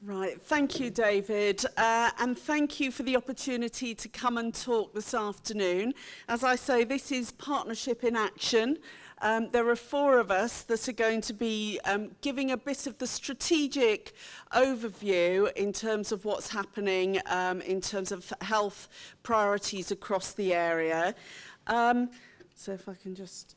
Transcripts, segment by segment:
Right, thank you, David, and thank you for the opportunity to come and talk this afternoon. As I say, this is Partnership in Action. There are 4 of us that are going to be giving a bit of the strategic overview in terms of what's happening in terms of health priorities across the area. So if I can just...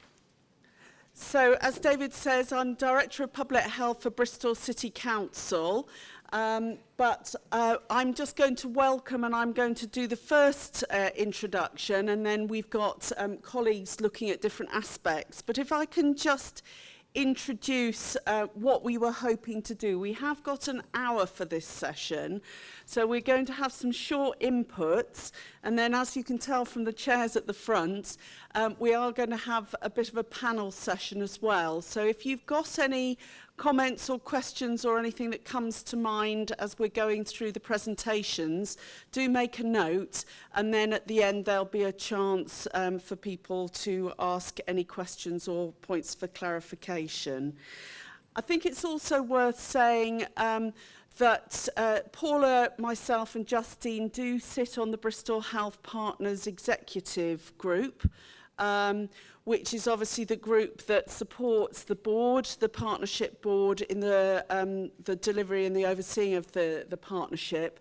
So, as David says, I'm Director of Public Health for Bristol City Council. But I'm just going to welcome, and I'm going to do the first introduction, and then we've got colleagues looking at different aspects. But if I can just introduce what we were hoping to do. We have got an hour for this session, so we're going to have some short inputs, and then, as you can tell from the chairs at the front, we are going to have a bit of a panel session as well. So if you've got any comments or questions or anything that comes to mind as we're going through the presentations, do make a note, and then at the end there'll be a chance for people to ask any questions or points for clarification. I think it's also worth saying that Paula, myself and Justine do sit on the Bristol Health Partners Executive Group, which is obviously the group that supports the board, the partnership board, in the delivery and the overseeing of the partnership.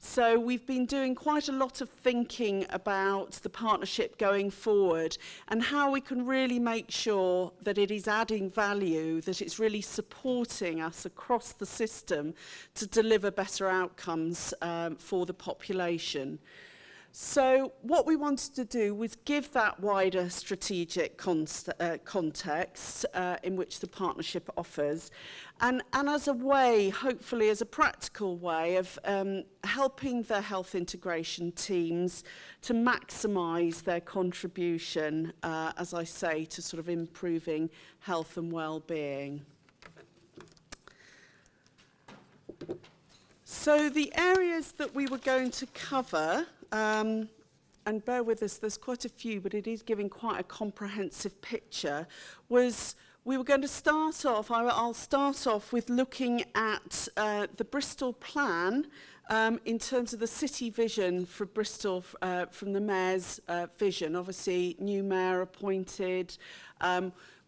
So we've been doing quite a lot of thinking about the partnership going forward and how we can really make sure that it is adding value, that it's really supporting us across the system to deliver better outcomes for the population. So what we wanted to do was give that wider strategic context in which the partnership offers, and as a way, hopefully as a practical way of helping the health integration teams to maximise their contribution, as I say, to sort of improving health and well-being. So the areas that we were going to cover, and bear with us, there's quite a few, but it is giving quite a comprehensive picture, was we were going to start off, I'll start off with looking at the Bristol plan in terms of the city vision for Bristol from the Mayor's vision. Obviously, new Mayor appointed,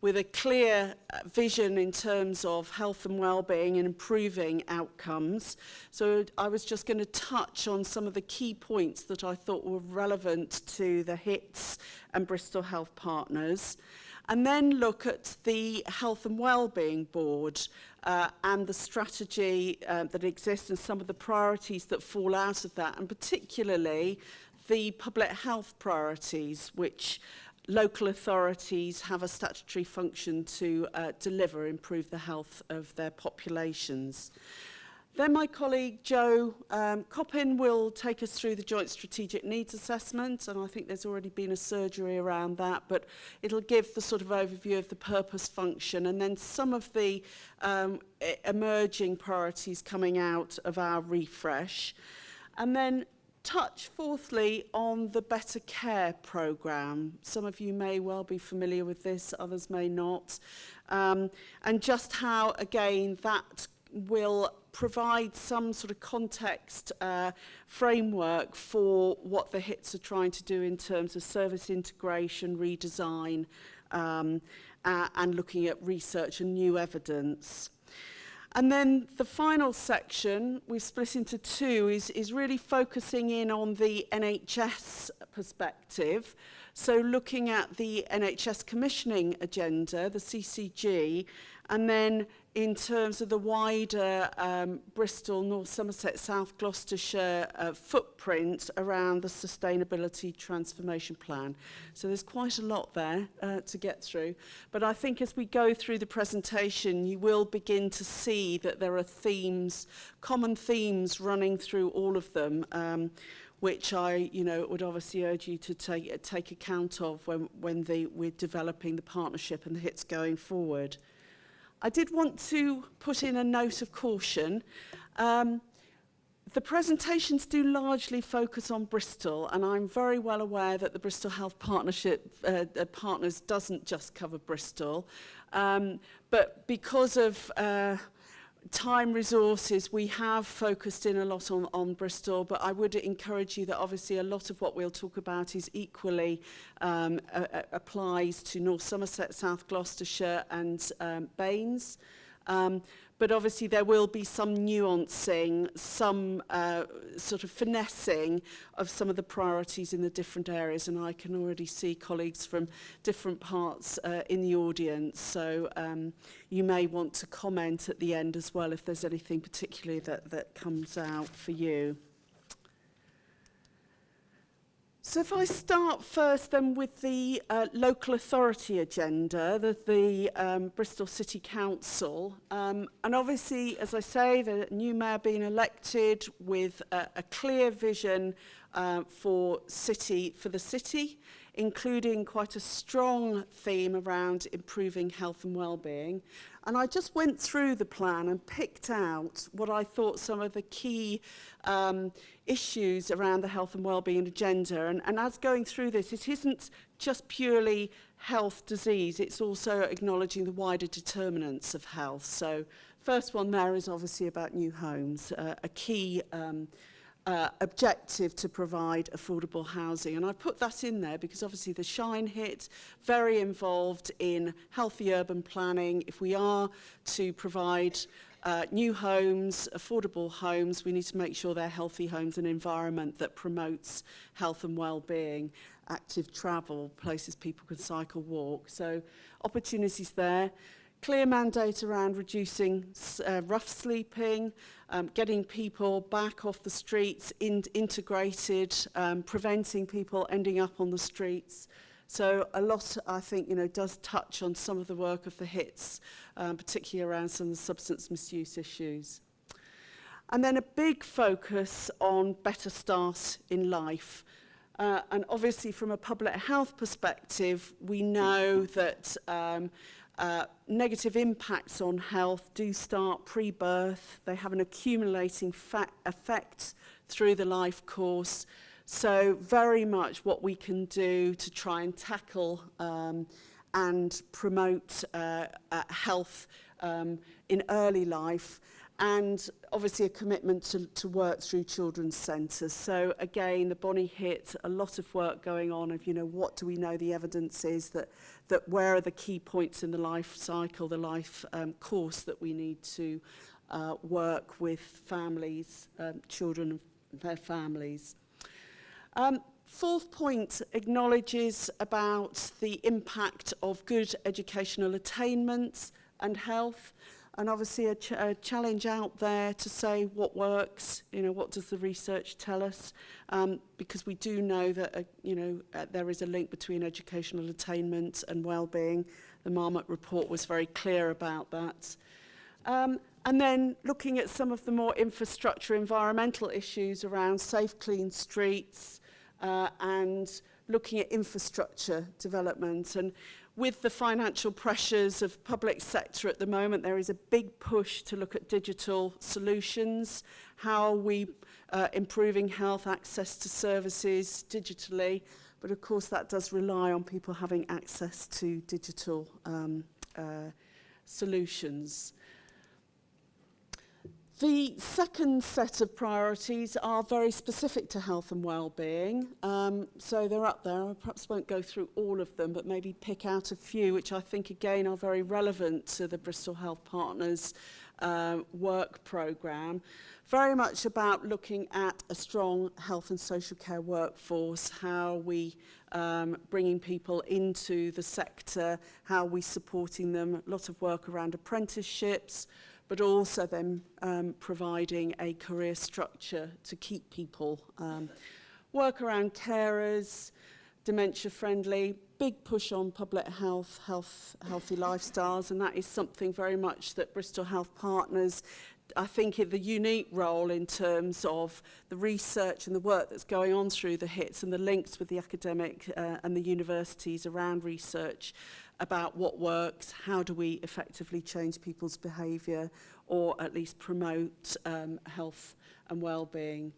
with a clear vision in terms of health and well-being and improving outcomes. So I was just going to touch on some of the key points that I thought were relevant to the HITS and Bristol Health Partners, and then look at the Health and Wellbeing Board and the strategy that exists and some of the priorities that fall out of that, and particularly the public health priorities, which local authorities have a statutory function to deliver, improve the health of their populations. Then my colleague Jo Coppin will take us through the Joint Strategic Needs Assessment, and I think there's already been a surgery around that, but it'll give the sort of overview of the purpose function and then some of the emerging priorities coming out of our refresh. And then touch fourthly on the Better Care programme. Some of you may well be familiar with this, others may not. And just how, again, that will provide some sort of context framework for what the HITS are trying to do in terms of service integration, redesign, and looking at research and new evidence. And then the final section, we've split into 2, is really focusing in on the NHS perspective. So looking at the NHS commissioning agenda, the CCG, and then in terms of the wider Bristol, North Somerset, South Gloucestershire footprint around the Sustainability Transformation Plan. So there's quite a lot there to get through. But I think as we go through the presentation, you will begin to see that there are themes, common themes running through all of them, which I, would obviously urge you to take account of when we're developing the partnership and the HITS going forward. I did want to put in a note of caution. The presentations do largely focus on Bristol, and I'm very well aware that the Bristol Health Partnership Partners doesn't just cover Bristol. But because of time resources, we have focused in a lot on Bristol, but I would encourage you that obviously a lot of what we'll talk about is equally applies to North Somerset, South Gloucestershire and Baines. But obviously there will be some nuancing, some sort of finessing of some of the priorities in the different areas, and I can already see colleagues from different parts in the audience, so you may want to comment at the end as well if there's anything particularly that comes out for you. So if I start first then with the local authority agenda, the Bristol City Council, and obviously, as I say, the new mayor being elected with a clear vision for the city, including quite a strong theme around improving health and well-being. And I just went through the plan and picked out what I thought some of the key issues around the health and wellbeing agenda. And as going through this, it isn't just purely health disease, it's also acknowledging the wider determinants of health. So first one there is obviously about new homes, a key objective to provide affordable housing. And I put that in there because obviously the Shine hit, very involved in healthy urban planning. If we are to provide new homes, affordable homes, we need to make sure they're healthy homes, an environment that promotes health and well-being, active travel, places people can cycle, walk. So opportunities there. Clear mandate around reducing rough sleeping, getting people back off the streets, integrated, preventing people ending up on the streets. So a lot, I think, does touch on some of the work of the HITs, particularly around some of the substance misuse issues. And then a big focus on better start in life. And obviously from a public health perspective, we know that negative impacts on health do start pre-birth. They have an accumulating effect through the life course. So very much what we can do to try and tackle and promote health in early life, and obviously a commitment to work through children's centres. So again, the Bonnie hit, a lot of work going on of, what do we know the evidence is that where are the key points in the life cycle, the life course that we need to work with families, children and their families. Fourth point acknowledges about the impact of good educational attainment and health, and obviously a challenge out there to say what works, what does the research tell us, because we do know that there is a link between educational attainment and well-being. The Marmot report was very clear about that. And then looking at some of the more infrastructure, environmental issues around safe, clean streets, and looking at infrastructure development. And with the financial pressures of public sector at the moment, there is a big push to look at digital solutions. How are we improving health access to services digitally? But of course that does rely on people having access to digital solutions. The second set of priorities are very specific to health and well-being. So they're up there. I perhaps won't go through all of them, but maybe pick out a few, which I think, again, are very relevant to the Bristol Health Partners work programme. Very much about looking at a strong health and social care workforce, how we bringing people into the sector, how we supporting them, a lot of work around apprenticeships, but also then providing a career structure to keep people. Work around carers, dementia friendly, big push on public health, healthy lifestyles, and that is something very much that Bristol Health Partners, I think, in the unique role in terms of the research and the work that's going on through the HITs and the links with the academic and the universities around research about what works, how do we effectively change people's behaviour, or at least promote health and well-being.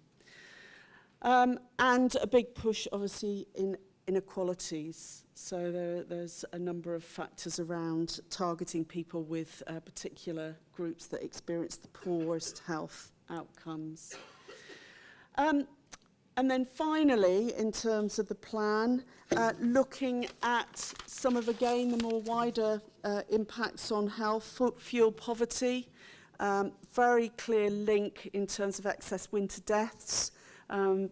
And a big push, obviously, in inequalities. So there's a number of factors around targeting people with particular groups that experience the poorest health outcomes. And then finally, in terms of the plan, looking at some of, again, the more wider impacts on health, fuel poverty, very clear link in terms of excess winter deaths,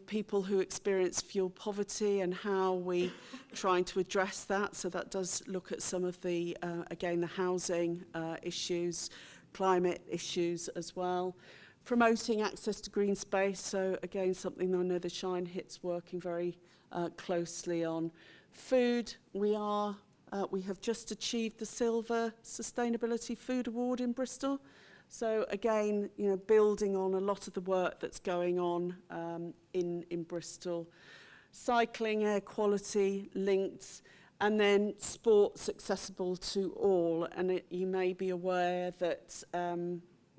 people who experience fuel poverty and how we trying to address that. So that does look at some of the, again, the housing issues, climate issues as well. Promoting access to green space, so again, something I know the Shine Hit's working very closely on. Food, we have just achieved the Silver Sustainability Food Award in Bristol. So again, you know, building on a lot of the work that's going on in Bristol. Cycling, air quality, linked, and then sports accessible to all. And you may be aware that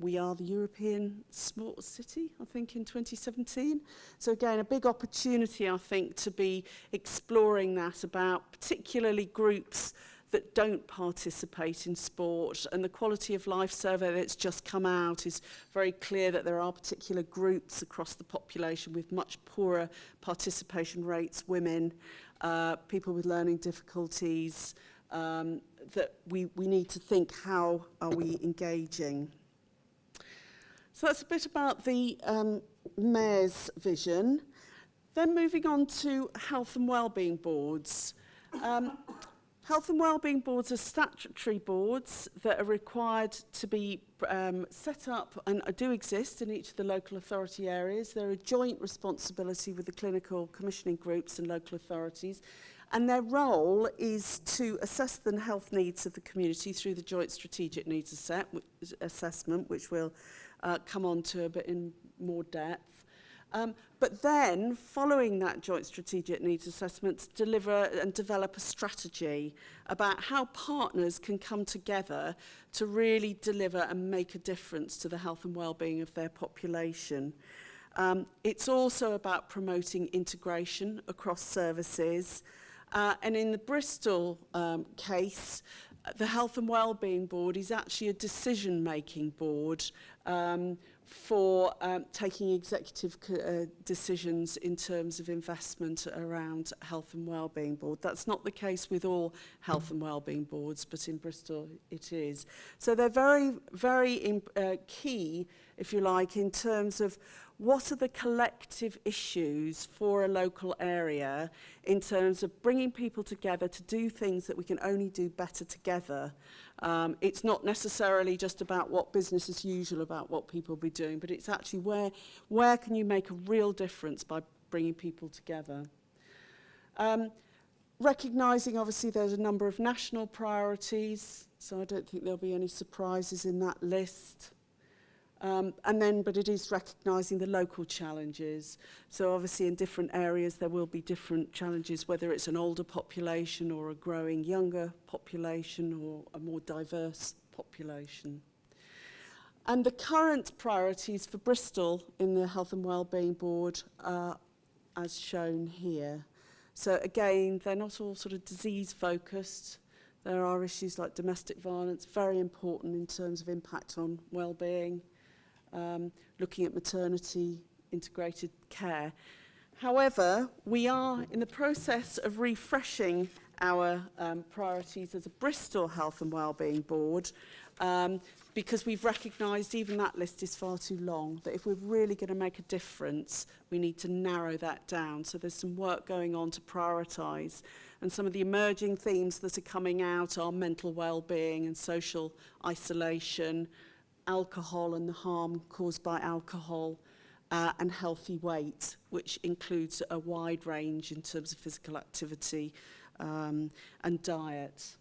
we are the European Sports City, I think, in 2017. So again, a big opportunity, I think, to be exploring that about particularly groups that don't participate in sport. And the Quality of Life survey that's just come out is very clear that there are particular groups across the population with much poorer participation rates, women, people with learning difficulties, that we need to think, how are we engaging? So that's a bit about the Mayor's vision. Then moving on to health and wellbeing boards. Health and wellbeing boards are statutory boards that are required to be set up and do exist in each of the local authority areas. They're a joint responsibility with the clinical commissioning groups and local authorities. And their role is to assess the health needs of the community through the joint strategic needs assessment, which we'll come on to a bit in more depth. But then, following that joint strategic needs assessment, deliver and develop a strategy about how partners can come together to really deliver and make a difference to the health and wellbeing of their population. It's also about promoting integration across services. And in the Bristol case, the Health and Wellbeing Board is actually a decision-making board for taking executive decisions in terms of investment around Health and Wellbeing Board. That's not the case with all Health and Wellbeing Boards, but in Bristol it is. So they're very, very key, if you like, in terms of what are the collective issues for a local area in terms of bringing people together to do things that we can only do better together. It's not necessarily just about what business as usual about what people will be doing, but it's actually where can you make a real difference by bringing people together. Recognising, obviously, there's a number of national priorities, so I don't think there'll be any surprises in that list. But it is recognising the local challenges. So obviously in different areas there will be different challenges, whether it's an older population or a growing younger population or a more diverse population. And the current priorities for Bristol in the Health and Wellbeing Board are as shown here. So again, they're not all sort of disease focused. There are issues like domestic violence, very important in terms of impact on wellbeing. Looking at maternity integrated care. However, we are in the process of refreshing our priorities as a Bristol Health and Wellbeing Board because we've recognised even that list is far too long, that if we're really going to make a difference, we need to narrow that down. So there's some work going on to prioritise. And some of the emerging themes that are coming out are mental wellbeing and social isolation, alcohol and the harm caused by alcohol, and healthy weight, which includes a wide range in terms of physical activity and diet.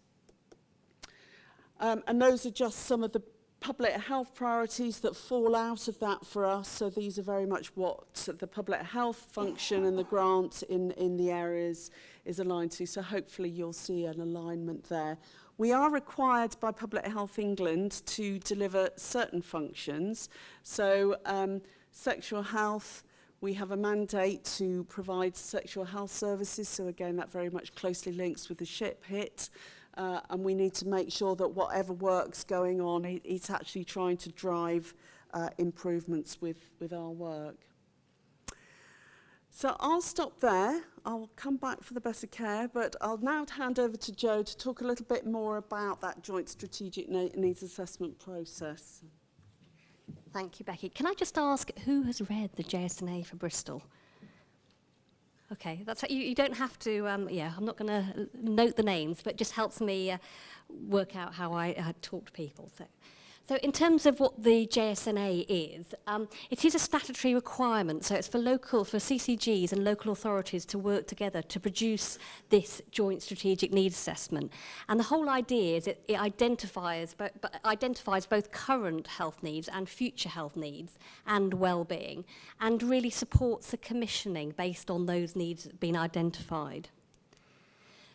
And those are just some of the public health priorities that fall out of that for us. So these are very much what the public health function and the grant in the areas is aligned to. So hopefully you'll see an alignment there. We are required by Public Health England to deliver certain functions. So sexual health, We have a mandate to provide sexual health services, so again that very much closely links with the SHIP hit, and we need to make sure that whatever work's going on, it's actually trying to drive improvements with our work. So I'll stop there. I'll come back for the better care, but I'll now hand over to Jo to talk a little bit more about that joint strategic needs assessment process. Thank you, Becky. Can I just ask, who has read the JASNA for Bristol? Okay, that's right. You don't have to, I'm not going to note the names, but it just helps me work out how I talk to people. So in terms of what the JASNA is, it is a statutory requirement. So it's for CCGs and local authorities to work together to produce this joint strategic needs assessment. And the whole idea is it identifies both current health needs and future health needs and well-being, and really supports the commissioning based on those needs being identified.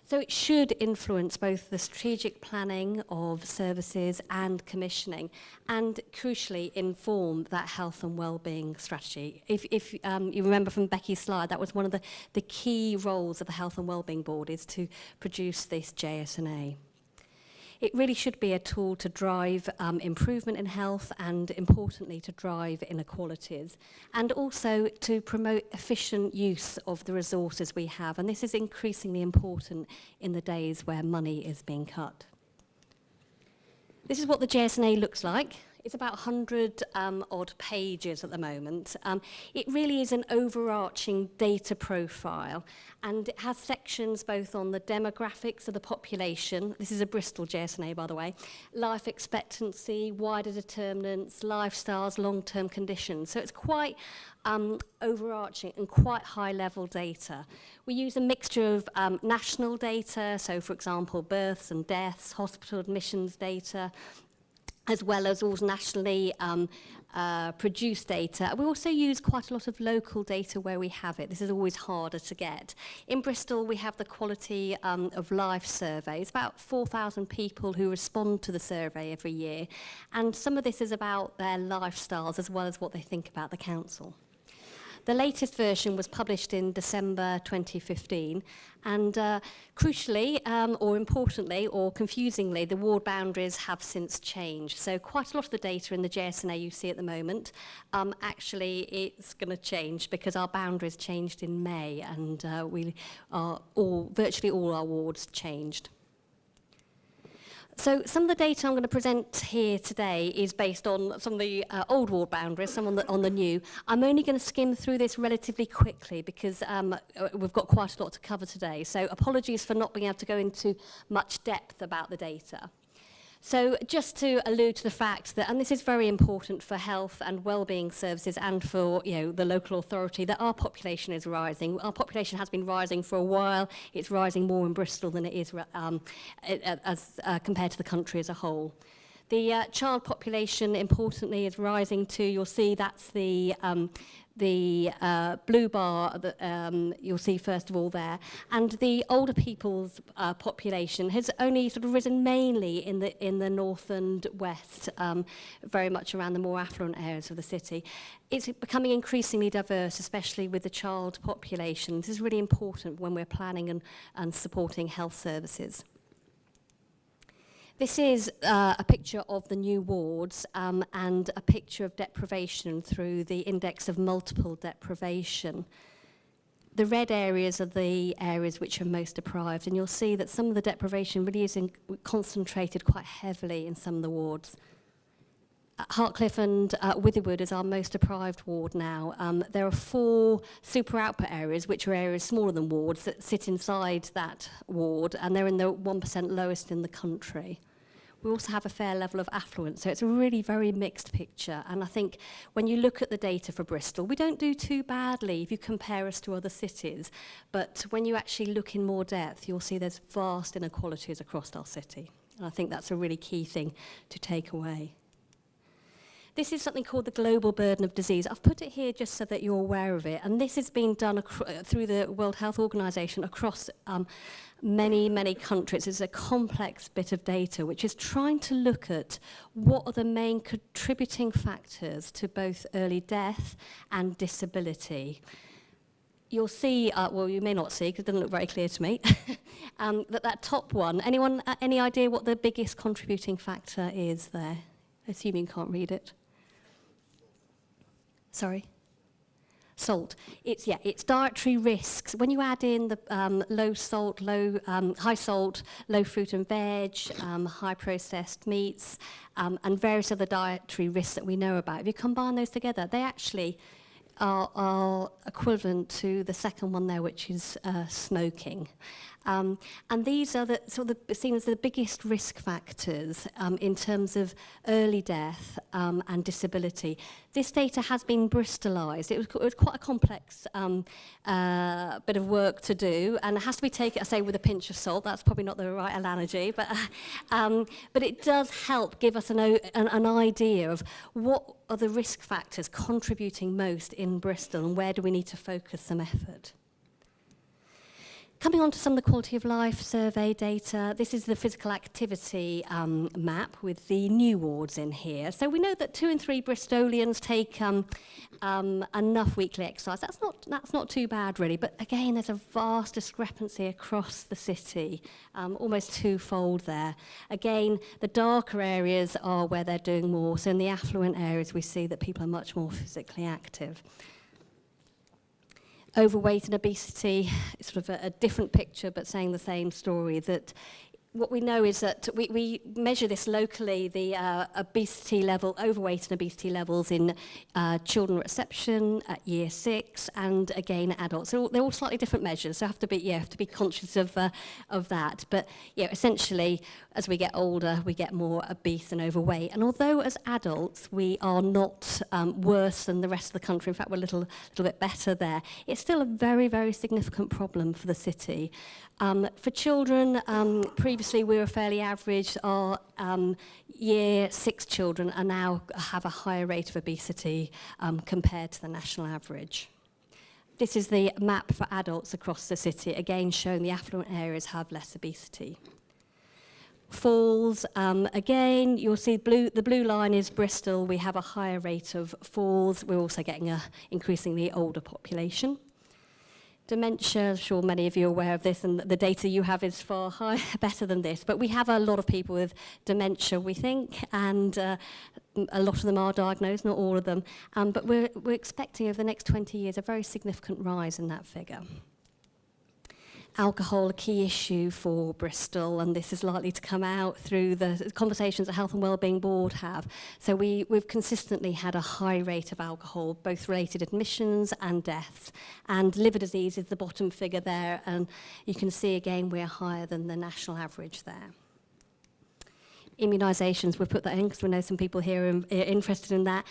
So it should influence both the strategic planning of services and commissioning, and crucially inform that health and wellbeing strategy. If you remember from Becky's slide, that was one of the key roles of the Health and Wellbeing Board, is to produce this JSNA. It really should be a tool to drive improvement in health and, importantly, to drive inequalities, and also to promote efficient use of the resources we have. And this is increasingly important in the days where money is being cut. This is what the JSNA looks like. It's about 100 odd pages at the moment. It really is an overarching data profile, and it has sections both on the demographics of the population. This is a Bristol JSNA, by the way. Life expectancy, wider determinants, lifestyles, long-term conditions. So it's quite overarching and quite high-level data. We use a mixture of national data, so for example, births and deaths, hospital admissions data, as well as all nationally produced data. We also use quite a lot of local data where we have it. This is always harder to get. In Bristol, we have the Quality of Life survey. It's about 4,000 people who respond to the survey every year. And some of this is about their lifestyles as well as what they think about the council. The latest version was published in December 2015, and crucially, or importantly, or confusingly, the ward boundaries have since changed. So quite a lot of the data in the JSNA you see at the moment, actually it's going to change because our boundaries changed in May, and virtually all our wards changed. So some of the data I'm going to present here today is based on some of the old ward boundaries, some on the new. I'm only going to skim through this relatively quickly because we've got quite a lot to cover today. So apologies for not being able to go into much depth about the data. So just to allude to the fact that, and this is very important for health and wellbeing services and for the local authority, that our population is rising. Our population has been rising for a while. It's rising more in Bristol than it is compared to the country as a whole. The child population, importantly, is rising too. You'll see that's the blue bar that you'll see first of all there. And the older people's population has only sort of risen mainly in the north and west, very much around the more affluent areas of the city. It's becoming increasingly diverse, especially with the child population. This is really important when we're planning and supporting health services. This is a picture of the new wards and a picture of deprivation through the index of multiple deprivation. The red areas are the areas which are most deprived, and you'll see that some of the deprivation really is concentrated quite heavily in some of the wards. Hartcliffe and Witherwood is our most deprived ward now. There are 4 super output areas, which are areas smaller than wards, that sit inside that ward, and they're in the 1% lowest in the country. We also have a fair level of affluence, so it's a really very mixed picture. And I think when you look at the data for Bristol, we don't do too badly if you compare us to other cities. But when you actually look in more depth, you'll see there's vast inequalities across our city. And I think that's a really key thing to take away. This is something called the global burden of disease. I've put it here just so that you're aware of it. And this has been done through the World Health Organization across many, many countries. It's a complex bit of data which is trying to look at what are the main contributing factors to both early death and disability. You'll see, well, you may not see because it doesn't look very clear to me, that top one, anyone, any idea what the biggest contributing factor is there? Assuming you can't read it. Sorry? Salt. It's dietary risks. When you add in the low salt, high salt, low fruit and veg, high processed meats, and various other dietary risks that we know about, if you combine those together, they actually are equivalent to the second one there, which is smoking. And these are seen as the biggest risk factors in terms of early death and disability. This data has been Bristolised. It was quite a complex bit of work to do, and it has to be taken, I say, with a pinch of salt. That's probably not the right analogy, but it does help give us an idea of what are the risk factors contributing most in Bristol and where do we need to focus some effort. Coming on to some of the quality of life survey data, this is the physical activity map with the new wards in here. So we know that 2 in 3 Bristolians take enough weekly exercise. That's not too bad really, but again there's a vast discrepancy across the city, almost twofold there. Again, the darker areas are where they're doing more, so in the affluent areas we see that people are much more physically active. Overweight and obesity is sort of a different picture, but saying the same story, that what we know is that we measure this locally, the obesity level, overweight and obesity levels in children at reception at year 6 and again adults. So they're all slightly different measures, so have to be conscious of that. But essentially, as we get older, we get more obese and overweight. And although as adults we are not worse than the rest of the country, in fact we're a little bit better there, it's still a very, very significant problem for the city. For children, previously we were fairly average. Our year 6 children are now have a higher rate of obesity compared to the national average. This is the map for adults across the city, again showing the affluent areas have less obesity. Falls, again, you'll see the blue line is Bristol. We have a higher rate of falls. We're also getting an increasingly older population. Dementia, I'm sure many of you are aware of this, and the data you have is far better than this. But we have a lot of people with dementia, we think, and a lot of them are diagnosed, not all of them. But we're expecting over the next 20 years a very significant rise in that figure. Alcohol, a key issue for Bristol, and this is likely to come out through the conversations the Health and Wellbeing Board have. So we've consistently had a high rate of alcohol, both related admissions and deaths. And liver disease is the bottom figure there, and you can see again we're higher than the national average there. Immunizations, we've put that in because we know some people here are interested in that.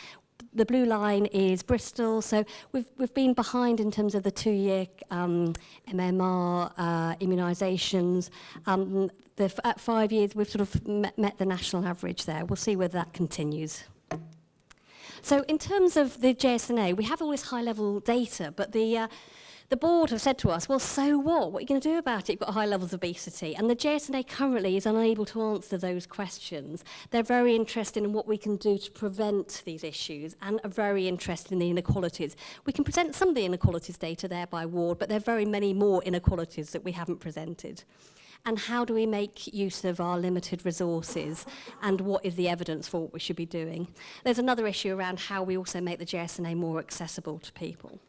The blue line is Bristol, so we've been behind in terms of the 2-year MMR immunisations. At 5 years, we've sort of met the national average there. We'll see whether that continues. So in terms of the JASNA, we have all this high-level data, but the board have said to us, well, so what? What are you going to do about it? You've got high levels of obesity. And the JASNA currently is unable to answer those questions. They're very interested in what we can do to prevent these issues and are very interested in the inequalities. We can present some of the inequalities data there by ward, but there are very many more inequalities that we haven't presented. And how do we make use of our limited resources, and what is the evidence for what we should be doing? There's another issue around how we also make the JASNA more accessible to people.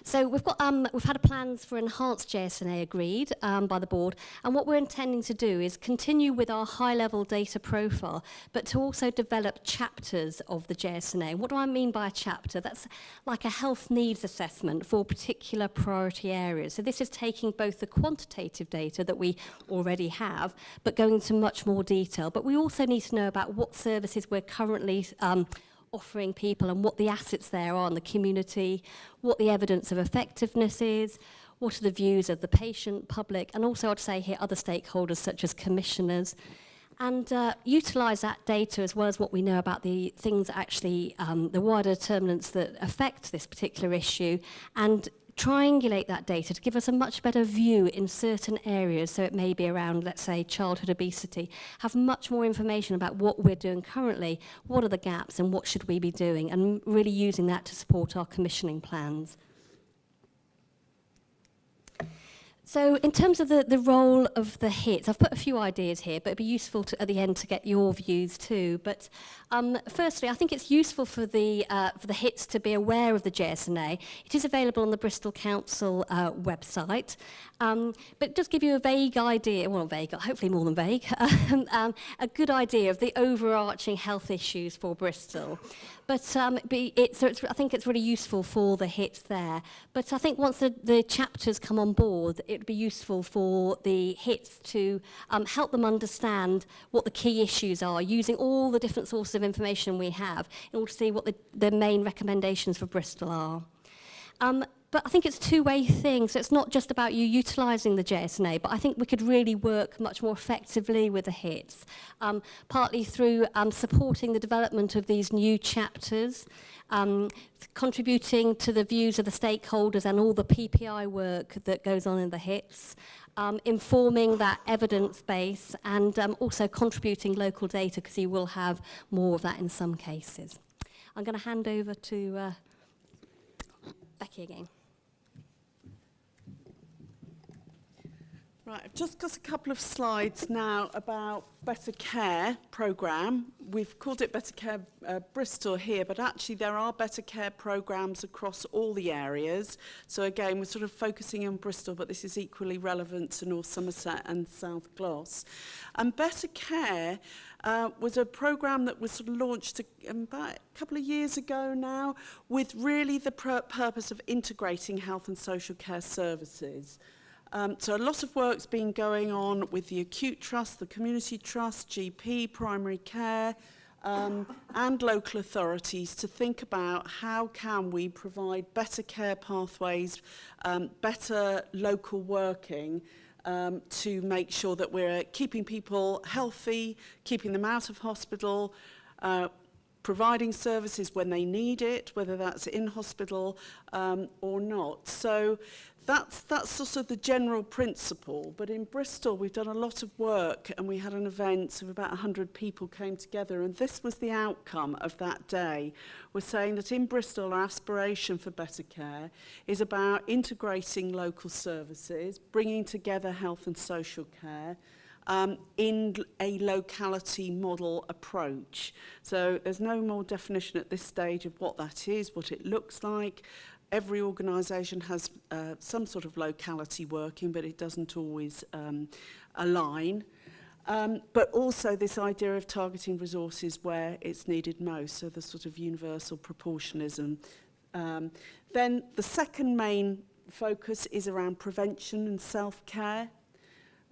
So we've had plans for enhanced JASNA agreed by the board, and what we're intending to do is continue with our high-level data profile, but to also develop chapters of the JASNA. What do I mean by a chapter? That's like a health needs assessment for particular priority areas. So this is taking both the quantitative data that we already have, but going into much more detail. But we also need to know about what services we're currently offering people and what the assets there are in the community, what the evidence of effectiveness is, what are the views of the patient, public, and also I'd say here other stakeholders such as commissioners, and utilise that data as well as what we know about the things actually, the wider determinants that affect this particular issue, and triangulate that data to give us a much better view in certain areas. So it may be around, let's say, childhood obesity, have much more information about what we're doing currently, what are the gaps and what should we be doing, and really using that to support our commissioning plans. So in terms of the role of the HITs, I've put a few ideas here, but it'd be useful at the end to get your views too. But firstly, I think it's useful for the HITs to be aware of the JASNA. It is available on the Bristol Council website, but just give you a vague idea, well, vague, hopefully more than vague, a good idea of the overarching health issues for Bristol. But I think it's really useful for the HITs there. But I think once the chapters come on board, it would be useful for the HITs to help them understand what the key issues are, using all the different sources of information we have in order to see what the main recommendations for Bristol are. But I think it's a two-way thing, so it's not just about you utilising the JASNA, but I think we could really work much more effectively with the HITs, partly through supporting the development of these new chapters, contributing to the views of the stakeholders and all the PPI work that goes on in the HITs, informing that evidence base, and also contributing local data, because you will have more of that in some cases. I'm going to hand over to Becky again. Right, I've just got a couple of slides now about Better Care programme. We've called it Better Care Bristol here, but actually there are Better Care programmes across all the areas. So again, we're sort of focusing on Bristol, but this is equally relevant to North Somerset and South Gloss. And Better Care was a programme that was sort of launched about a couple of years ago now, with really the purpose of integrating health and social care services. So a lot of work's been going on with the acute trust, the community trust, GP, primary care, and local authorities to think about how can we provide better care pathways, better local working, to make sure that we're keeping people healthy, keeping them out of hospital, providing services when they need it, whether that's in hospital or not. So that's sort of the general principle. But in Bristol, we've done a lot of work, and we had an event of about 100 people came together, and this was the outcome of that day. We're saying that in Bristol, our aspiration for Better Care is about integrating local services, bringing together health and social care, in a locality model approach. So there's no more definition at this stage of what that is, what it looks like. Every organisation has some sort of locality working, but it doesn't always align. But also this idea of targeting resources where it's needed most, so the sort of universal proportionism. Then the second main focus is around prevention and self-care.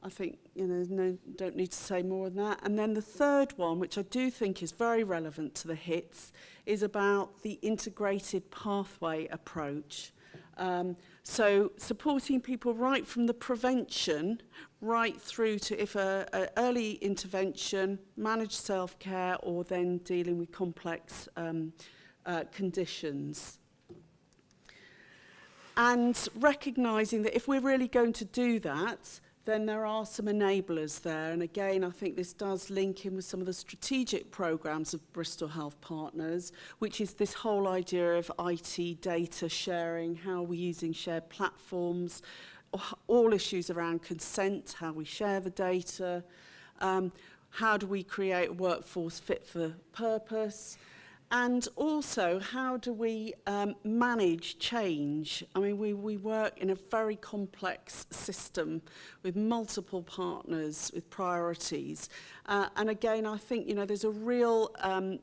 I think, don't need to say more than that. And then the third one, which I do think is very relevant to the HITs, is about the integrated pathway approach. So supporting people right from the prevention, right through to if a early intervention, managed self-care, or then dealing with complex conditions. And recognising that if we're really going to do that, then there are some enablers there. And again, I think this does link in with some of the strategic programmes of Bristol Health Partners, which is this whole idea of IT data sharing, how we're using shared platforms, all issues around consent, how we share the data, how do we create a workforce fit for purpose, and also how do we manage change. I mean, we work in a very complex system with multiple partners, with priorities. And again, I think, there's a real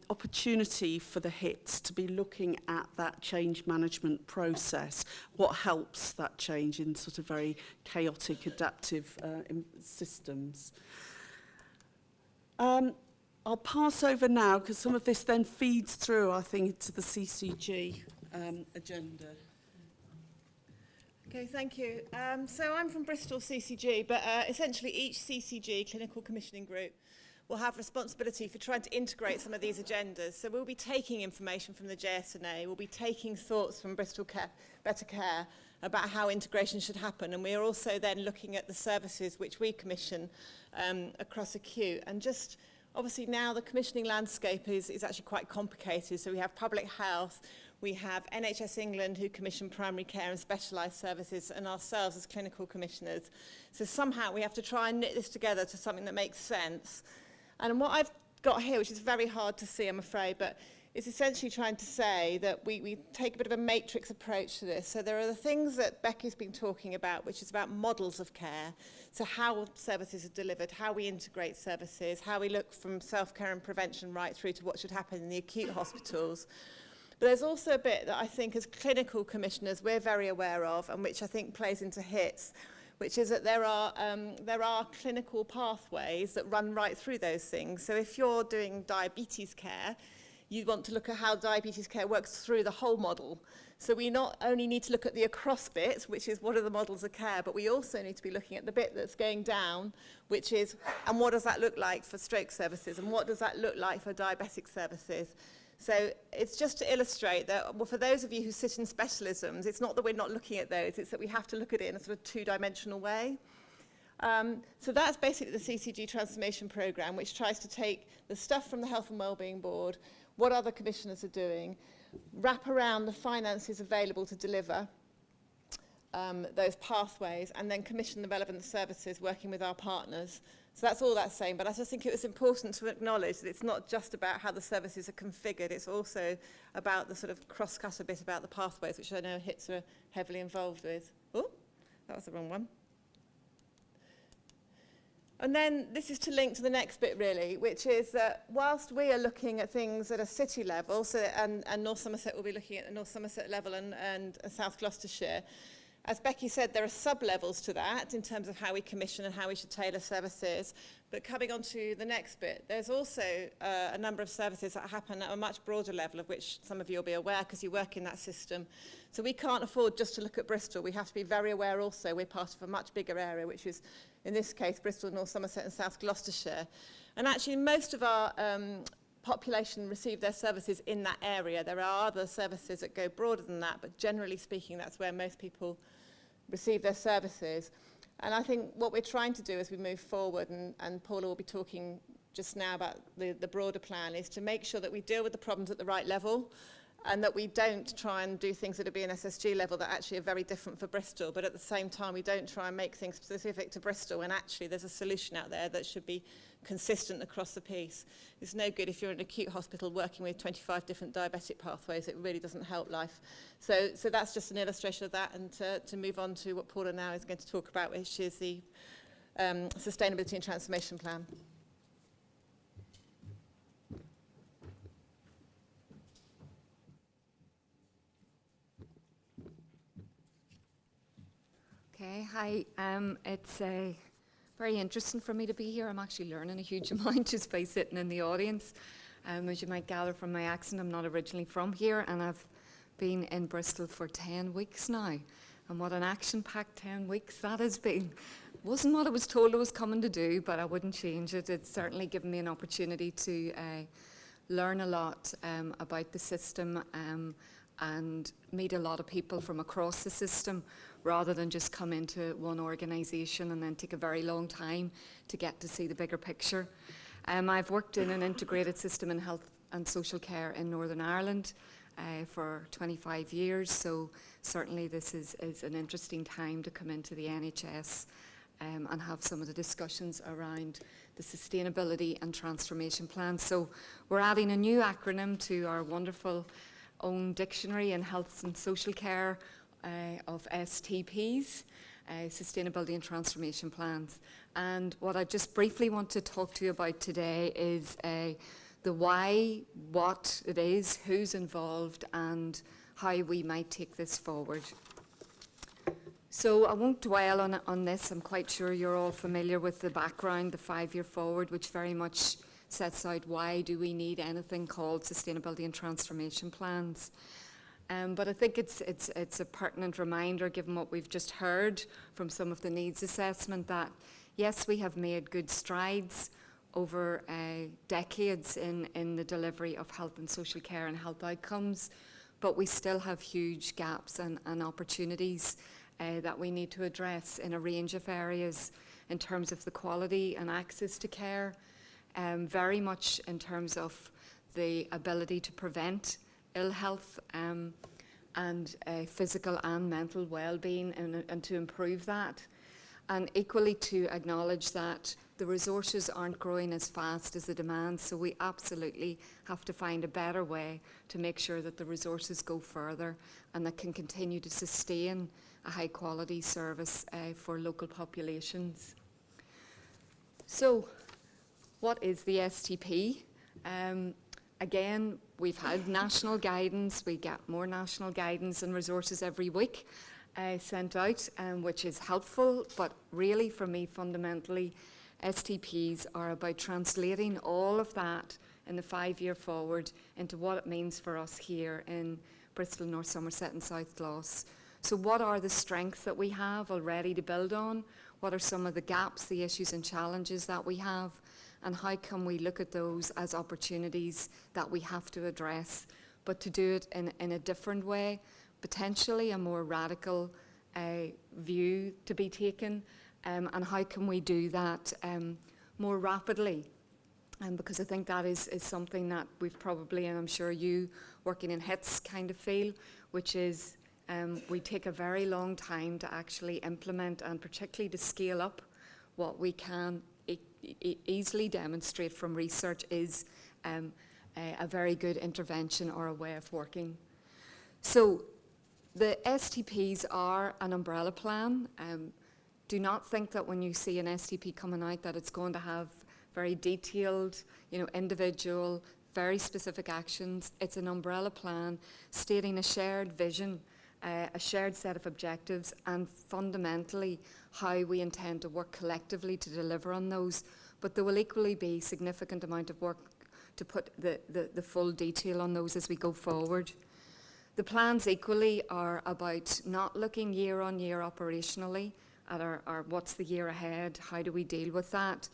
opportunity for the HITs to be looking at that change management process, what helps that change in sort of very chaotic, adaptive systems. I'll pass over now, because some of this then feeds through, I think, to the CCG agenda. Okay, thank you. So I'm from Bristol CCG, but essentially each CCG, Clinical Commissioning Group, will have responsibility for trying to integrate some of these agendas. So we'll be taking information from the JASNA, we'll be taking thoughts from Bristol Better Care about how integration should happen, and we are also then looking at the services which we commission across acute. And just obviously now the commissioning landscape is actually quite complicated. So we have public health, we have NHS England who commission primary care and specialised services, and ourselves as clinical commissioners. So somehow we have to try and knit this together to something that makes sense. And what I've got here, which is very hard to see, I'm afraid, but it's essentially trying to say that we take a bit of a matrix approach to this. So there are the things that Becky's been talking about, which is about models of care. So how services are delivered, how we integrate services, how we look from self-care and prevention right through to what should happen in the acute hospitals. But there's also a bit that I think as clinical commissioners we're very aware of, and which I think plays into HITS, which is that there are clinical pathways that run right through those things. So if you're doing diabetes care, you want to look at how diabetes care works through the whole model. So we not only need to look at the across bit, which is what are the models of care, but we also need to be looking at the bit that's going down, which is, and what does that look like for stroke services, and what does that look like for diabetic services? So it's just to illustrate that, well, for those of you who sit in specialisms, it's not that we're not looking at those, it's that we have to look at it in a sort of two-dimensional way. So that's basically the CCG transformation programme, which tries to take the stuff from the Health and Wellbeing Board, what other commissioners are doing, wrap around the finances available to deliver those pathways, and then commission the relevant services working with our partners. So that's all that's saying, but I just think it was important to acknowledge that it's not just about how the services are configured, it's also about the sort of cross-cutter bit about the pathways, which I know HITS are heavily involved with. Oh, that was the wrong one. And then this is to link to the next bit really, which is that whilst we are looking at things at a city level, so and North Somerset will be looking at the North Somerset level and South Gloucestershire, as Becky said, there are sub-levels to that in terms of how we commission and how we should tailor services. But coming on to the next bit, there's also a number of services that happen at a much broader level, of which some of you will be aware because you work in that system. So we can't afford just to look at Bristol. We have to be very aware also we're part of a much bigger area, which is, in this case, Bristol, North Somerset and South Gloucestershire. And actually most of our population receive their services in that area. There are other services that go broader than that, but generally speaking, that's where most people receive their services. And I think what we're trying to do as we move forward, and Paula will be talking just now about the broader plan, is to make sure that we deal with the problems at the right level, and that we don't try and do things at a BNSSG level that actually are very different for Bristol, but at the same time we don't try and make things specific to Bristol when actually there's a solution out there that should be consistent across the piece. It's no good if you're in an acute hospital working with 25 different diabetic pathways, it really doesn't help life. So that's just an illustration of that, and to move on to what Paula now is going to talk about, which is the Sustainability and Transformation Plan. Okay, hi. It's very interesting for me to be here. I'm actually learning a huge amount just by sitting in the audience. As you might gather from my accent, I'm not originally from here, and I've been in Bristol for 10 weeks now. And what an action-packed 10 weeks that has been. Wasn't what I was told I was coming to do, but I wouldn't change it. It's certainly given me an opportunity to learn a lot about the system and meet a lot of people from across the system, rather than just come into one organisation and then take a very long time to get to see the bigger picture. I've worked in an integrated system in health and social care in Northern Ireland for 25 years, so certainly this is an interesting time to come into the NHS and have some of the discussions around the sustainability and transformation plan. So we're adding a new acronym to our wonderful own dictionary in health and social care of STPs, Sustainability and Transformation Plans. And what I just briefly want to talk to you about today is the why, what it is, who's involved, and how we might take this forward. So I won't dwell on this. I'm quite sure you're all familiar with the background, the 5-year forward, which very much sets out why do we need anything called sustainability and transformation plans. But I think it's a pertinent reminder, given what we've just heard from some of the needs assessment, that yes, we have made good strides, over decades in the delivery of health and social care and health outcomes, but we still have huge gaps and opportunities that we need to address in a range of areas in terms of the quality and access to care, very much in terms of the ability to prevent ill health and physical and mental well-being, and to improve that, and equally to acknowledge that the resources aren't growing as fast as the demand, so we absolutely have to find a better way to make sure that the resources go further and that can continue to sustain a high quality service for local populations. So, what is the STP? Again, we've had national guidance, we get more national guidance and resources every week sent out, which is helpful, but really for me fundamentally, STPs are about translating all of that in the 5-year forward into what it means for us here in Bristol, North Somerset and South Gloss. So what are the strengths that we have already to build on? What are some of the gaps, the issues and challenges that we have? And how can we look at those as opportunities that we have to address, but to do it in a different way, potentially a more radical view to be taken, and how can we do that more rapidly? Because I think that is something that we've probably, and I'm sure you working in HITS kind of feel, which is we take a very long time to actually implement and particularly to scale up what we can easily demonstrate from research is a very good intervention or a way of working. So the STPs are an umbrella plan. Do not think that when you see an STP coming out that it's going to have very detailed, individual, very specific actions. It's an umbrella plan stating a shared vision, a shared set of objectives, and fundamentally how we intend to work collectively to deliver on those. But there will equally be significant amount of work to put the full detail on those as we go forward. The plans equally are about not looking year on year operationally at our what's the year ahead, how do we deal with that?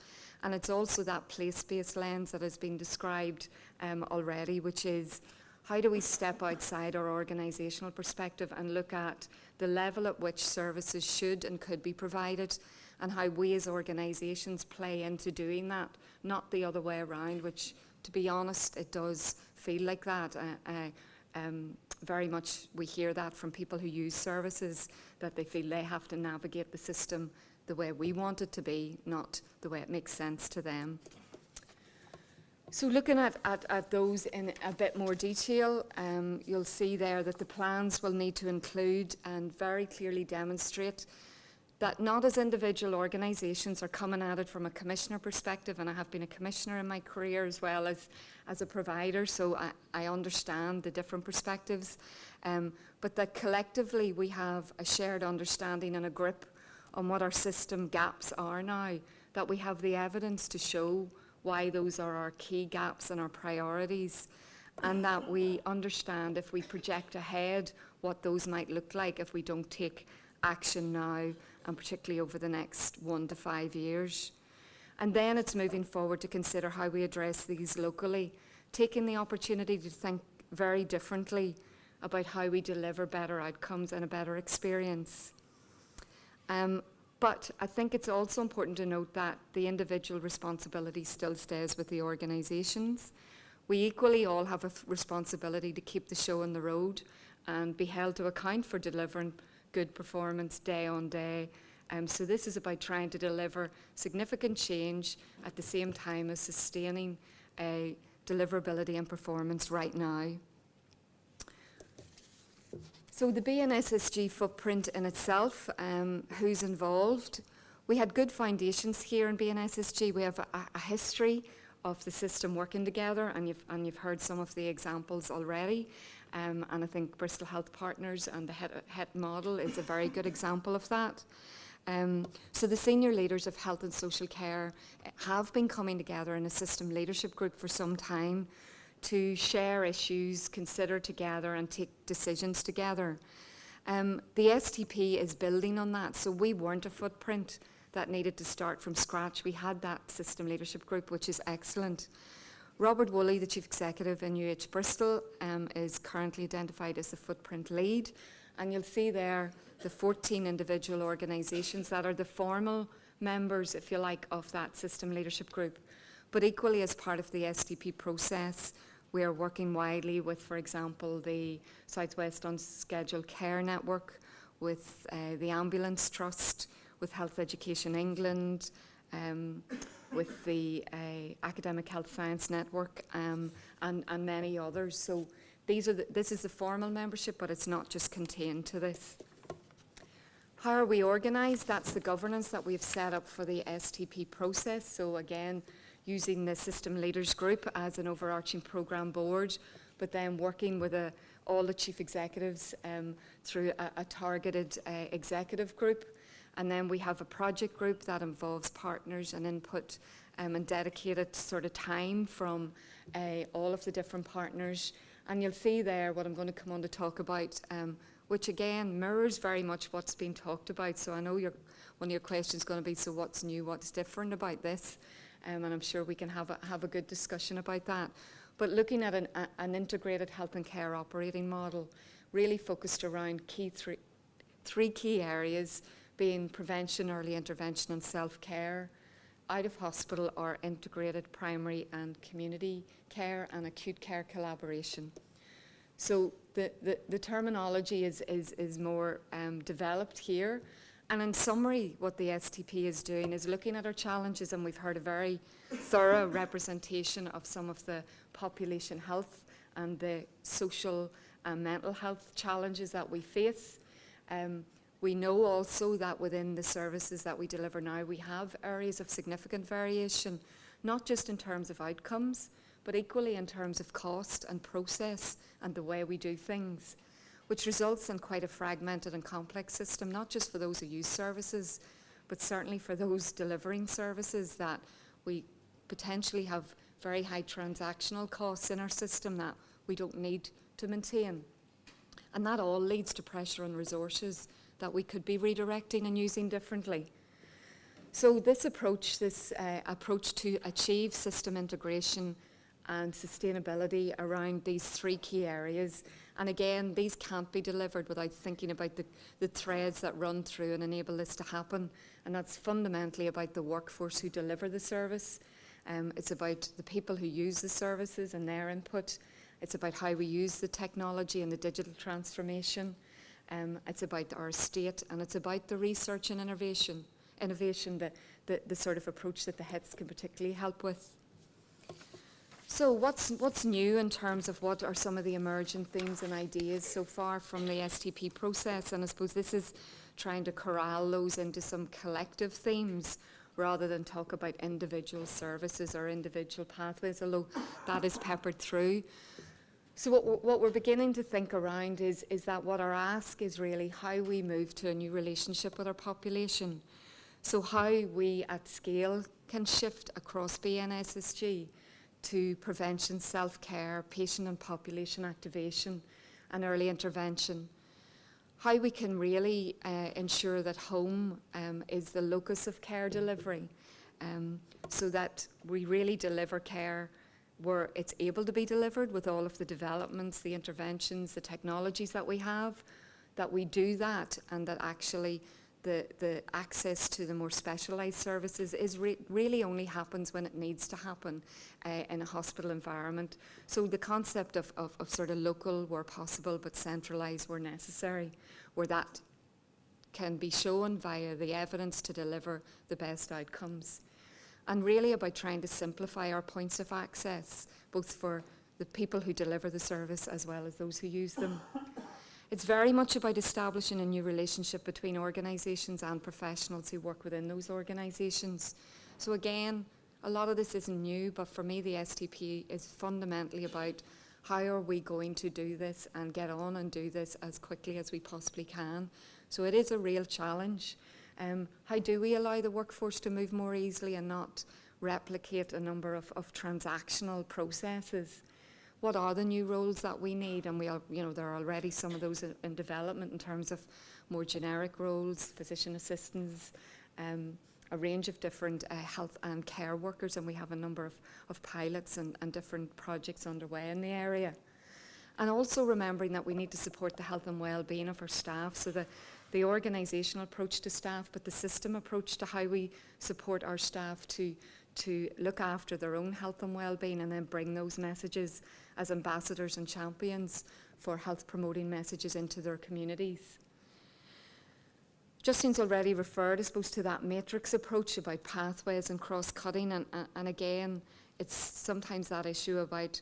And it's also that place-based lens that has been described already, which is how do we step outside our organisational perspective and look at the level at which services should and could be provided, and how we as organisations play into doing that, not the other way around, which, to be honest, it does feel like that. Very much we hear that from people who use services, that they feel they have to navigate the system the way we want it to be, not the way it makes sense to them. So looking at those in a bit more detail, you'll see there that the plans will need to include and very clearly demonstrate that not as individual organisations are coming at it from a commissioner perspective, and I have been a commissioner in my career as well as a provider, so I understand the different perspectives, but that collectively we have a shared understanding and a grip on what our system gaps are now, that we have the evidence to show why those are our key gaps and our priorities, and that we understand if we project ahead what those might look like if we don't take action now, and particularly over the next 1 to 5 years. And then it's moving forward to consider how we address these locally, taking the opportunity to think very differently about how we deliver better outcomes and a better experience. But I think it's also important to note that the individual responsibility still stays with the organisations. We equally all have a responsibility to keep the show on the road and be held to account for delivering good performance day on day. So this is about trying to deliver significant change at the same time as sustaining deliverability and performance right now. So the BNSSG footprint in itself, who's involved? We had good foundations here in BNSSG. We have a history of the system working together, and you've heard some of the examples already. And I think Bristol Health Partners and the HIT model is a very good example of that. So the senior leaders of health and social care have been coming together in a system leadership group for some time to share issues, consider together and take decisions together. The STP is building on that, so we weren't a footprint that needed to start from scratch. We had that system leadership group, which is excellent. Robert Woolley, the Chief Executive in UH Bristol, is currently identified as the footprint lead. And you'll see there the 14 individual organisations that are the formal members, if you like, of that system leadership group. But equally, as part of the STP process, we are working widely with, for example, the South West Unscheduled Care Network, with the Ambulance Trust, with Health Education England, with the Academic Health Science Network, and many others. So this is the formal membership, but it's not just contained to this. How are we organised? That's the governance that we've set up for the STP process. So again, using the system leaders group as an overarching programme board, but then working with all the chief executives through a targeted executive group. And then we have a project group that involves partners and input and dedicated sort of time from all of the different partners. And you'll see there what I'm going to come on to talk about, which again mirrors very much what's been talked about. So I know one of your questions is going to be, so what's new, what's different about this? And I'm sure we can have a good discussion about that. But looking at an integrated health and care operating model, really focused around three key areas, being prevention, early intervention and self-care, out of hospital or integrated primary and community care, and acute care collaboration. So the terminology is more developed here. And in summary, what the STP is doing is looking at our challenges, and we've heard a very thorough representation of some of the population health and the social and mental health challenges that we face. We know also that within the services that we deliver now, we have areas of significant variation, not just in terms of outcomes, but equally in terms of cost and process and the way we do things, which results in quite a fragmented and complex system, not just for those who use services, but certainly for those delivering services, that we potentially have very high transactional costs in our system that we don't need to maintain. And that all leads to pressure on resources that we could be redirecting and using differently. So this approach to achieve system integration and sustainability around these three key areas, and again, these can't be delivered without thinking about the threads that run through and enable this to happen. And that's fundamentally about the workforce who deliver the service. It's about the people who use the services and their input. It's about how we use the technology and the digital transformation. It's about our state, and it's about the research and innovation, the sort of approach that the HITs can particularly help with. So what's new in terms of what are some of the emergent themes and ideas so far from the STP process? And I suppose this is trying to corral those into some collective themes rather than talk about individual services or individual pathways, although that is peppered through. So what we're beginning to think around is that what our ask is really how we move to a new relationship with our population. So how we at scale can shift across BNSSG to prevention, self-care, patient and population activation and early intervention. How we can really ensure that home is the locus of care delivery, so that we really deliver care where it's able to be delivered with all of the developments, the interventions, the technologies that we have, that we do that, and that actually the access to the more specialised services is really only happens when it needs to happen in a hospital environment. So the concept of sort of local where possible but centralised where necessary, where that can be shown via the evidence to deliver the best outcomes. And really about trying to simplify our points of access, both for the people who deliver the service as well as those who use them. It's very much about establishing a new relationship between organisations and professionals who work within those organisations. So again, a lot of this isn't new, but for me the STP is fundamentally about how are we going to do this and get on and do this as quickly as we possibly can. So it is a real challenge. How do we allow the workforce to move more easily and not replicate a number of transactional processes? What are the new roles that we need? And there are already some of those in development in terms of more generic roles, physician assistants, a range of different health and care workers, and we have a number of pilots and different projects underway in the area. And also remembering that we need to support the health and well-being of our staff, so the organisational approach to staff, but the system approach to how we support our staff to look after their own health and well-being, and then bring those messages as ambassadors and champions for health promoting messages into their communities. Justine's already referred, I suppose, to that matrix approach about pathways and cross-cutting, and again, it's sometimes that issue about,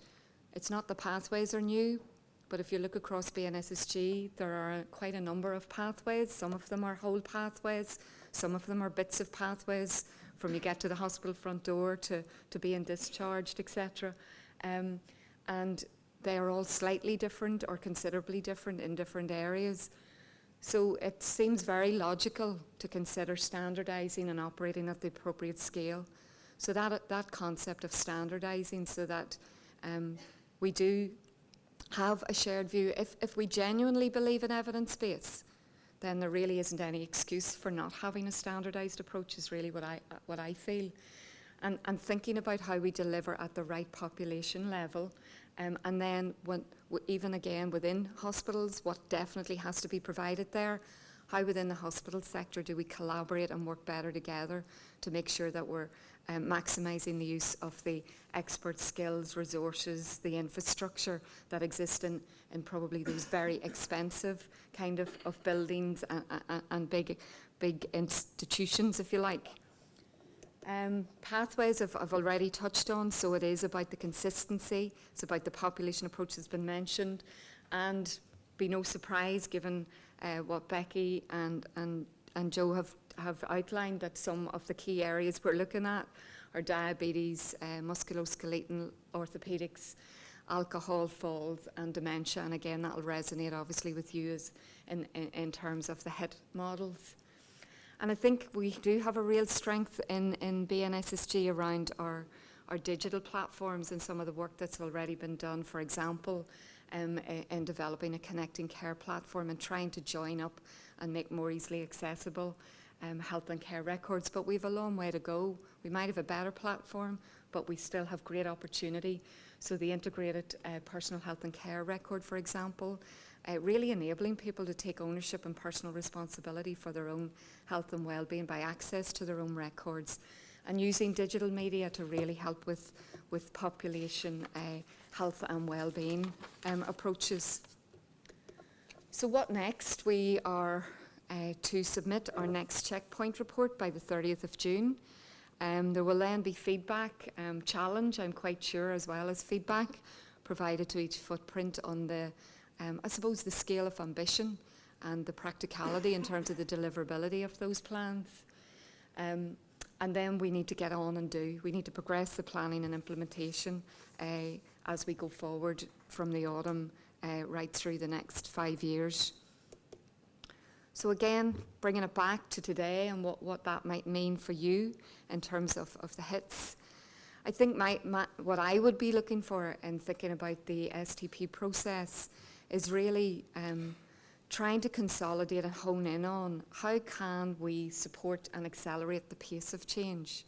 it's not the pathways are new, but if you look across BNSSG, there are quite a number of pathways. Some of them are whole pathways, some of them are bits of pathways, from you get to the hospital front door to being discharged, etc. And they are all slightly different or considerably different in different areas. So it seems very logical to consider standardising and operating at the appropriate scale. So that concept of standardising, so that we do have a shared view. If we genuinely believe in evidence base, then there really isn't any excuse for not having a standardised approach, is really what I feel. And thinking about how we deliver at the right population level, and then even again within hospitals, what definitely has to be provided there, how within the hospital sector do we collaborate and work better together to make sure that we're maximising the use of the expert skills, resources, the infrastructure that exist in probably those very expensive kind of buildings and big institutions, if you like. Pathways I've already touched on, so it is about the consistency, it's about the population approach that's been mentioned, and be no surprise given what Becky and Joe have outlined, that some of the key areas we're looking at are diabetes, musculoskeletal orthopaedics, alcohol, falls and dementia, and again that will resonate obviously with you as in terms of the HIT models. And I think we do have a real strength in BNSSG around our digital platforms and some of the work that's already been done, for example, in developing a connecting care platform and trying to join up and make more easily accessible health and care records. But we have a long way to go. We might have a better platform, but we still have great opportunity. So the integrated personal health and care record, for example, really enabling people to take ownership and personal responsibility for their own health and well-being by access to their own records, and using digital media to really help with population health and well-being approaches. So what next? We are to submit our next checkpoint report by the 30th of June. There will then be feedback, challenge, I'm quite sure, as well as feedback provided to each footprint on the I suppose the scale of ambition and the practicality in terms of the deliverability of those plans. And then we need to get on and do. We need to progress the planning and implementation as we go forward from the autumn right through the next 5 years. So again, bringing it back to today and what that might mean for you in terms of the hits. I think what I would be looking for in thinking about the STP process is really trying to consolidate and hone in on how can we support and accelerate the pace of change.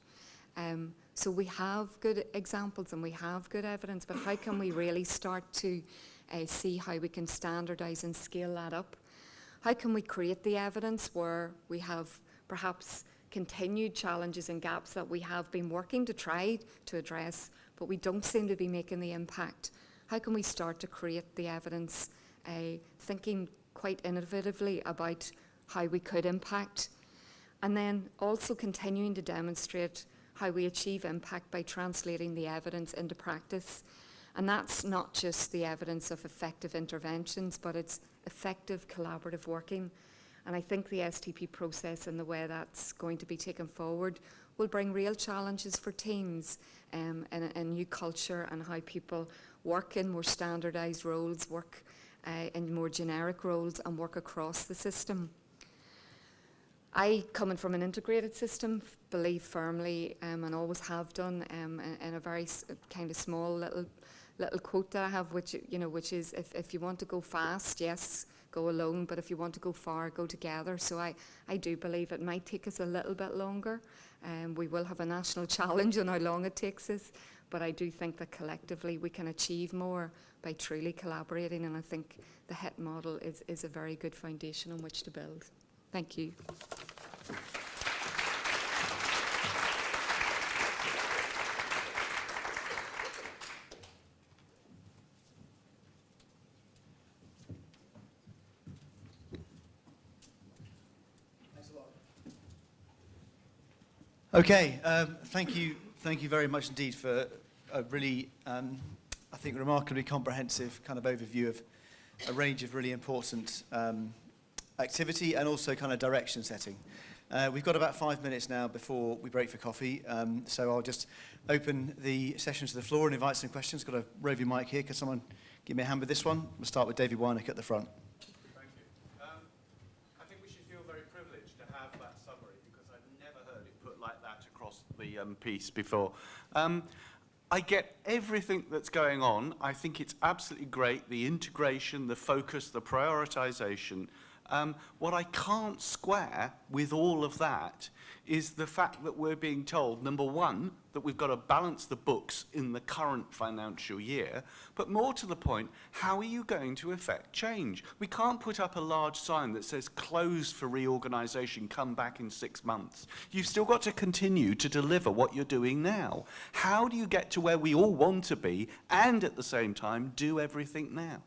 So we have good examples and we have good evidence, but how can we really start to see how we can standardise and scale that up? How can we create the evidence where we have perhaps continued challenges and gaps that we have been working to try to address, but we don't seem to be making the impact? How can we start to create the evidence, thinking quite innovatively about how we could impact, and then also continuing to demonstrate how we achieve impact by translating the evidence into practice. And that's not just the evidence of effective interventions, but it's effective collaborative working. And I think the STP process and the way that's going to be taken forward will bring real challenges for teams and a new culture and how people work in more standardised roles, work in more generic roles and work across the system. I, coming from an integrated system, believe firmly and always have done in a very kind of small little quote that I have, which is if you want to go fast, yes, go alone, but if you want to go far, go together. So I do believe it might take us a little bit longer. We will have a national challenge on how long it takes us, but I do think that collectively we can achieve more by truly collaborating, and I think the HIT model is a very good foundation on which to build. Thank you. Okay, thank you very much indeed for a really, I think, remarkably comprehensive kind of overview of a range of really important activity and also kind of direction setting. We've got about 5 minutes now before we break for coffee, so I'll just open the session to the floor and invite some questions. Got a roving mic here. Could someone give me a hand with this one? We'll start with David Wynock at the front. Thank you. I think we should feel very privileged to have that summary because I've never heard it put like that across the piece before. I get everything that's going on. I think it's absolutely great, the integration, the focus, the prioritisation. What I can't square with all of that is the fact that we're being told, number one, that we've got to balance the books in the current financial year, but more to the point, how are you going to effect change? We can't put up a large sign that says closed for reorganisation, come back in 6 months. You've still got to continue to deliver what you're doing now. How do you get to where we all want to be and at the same time do everything now?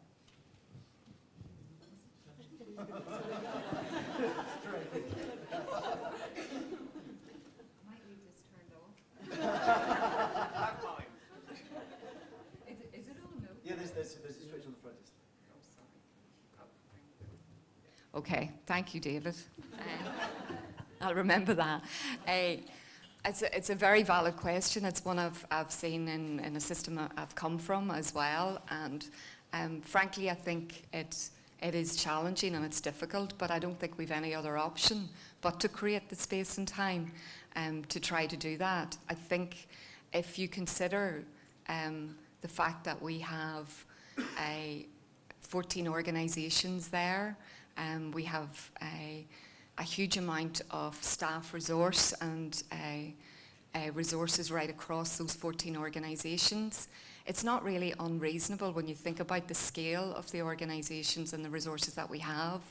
There's a switch on the front. Okay, thank you, David. I'll remember that. It's a very valid question. It's one I've seen in a system I've come from as well. And frankly, I think it is challenging and it's difficult, but I don't think we've any other option but to create the space and time to try to do that. I think if you consider the fact that we have 14 organisations there, we have a huge amount of staff resource and resources right across those 14 organisations. It's not really unreasonable when you think about the scale of the organisations and the resources that we have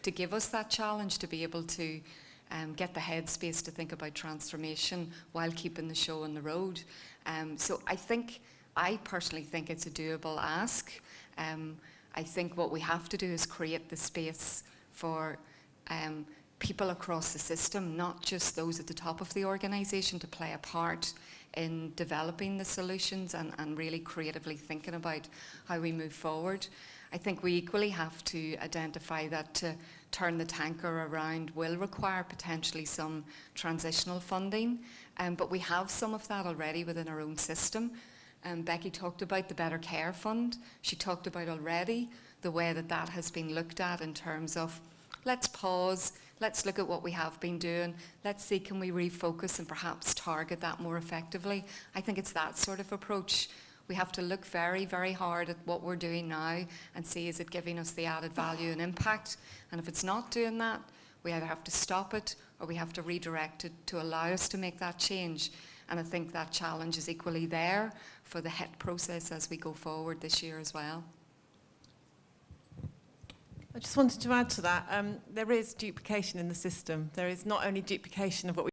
to give us that challenge to be able to get the headspace to think about transformation while keeping the show on the road. So I personally think it's a doable ask. I think what we have to do is create the space for people across the system, not just those at the top of the organisation, to play a part in developing the solutions and really creatively thinking about how we move forward. I think we equally have to identify that to turn the tanker around will require potentially some transitional funding, but we have some of that already within our own system. Becky talked about the Better Care Fund. She talked about already the way that has been looked at in terms of let's pause, let's look at what we have been doing, let's see can we refocus and perhaps target that more effectively. I think it's that sort of approach. We have to look very, very hard at what we're doing now and see is it giving us the added value and impact. And if it's not doing that, we either have to stop it or we have to redirect it to allow us to make that change. And I think that challenge is equally there for the HIT process as we go forward this year as well. I just wanted to add to that, there is duplication in the system. There is not only duplication of what we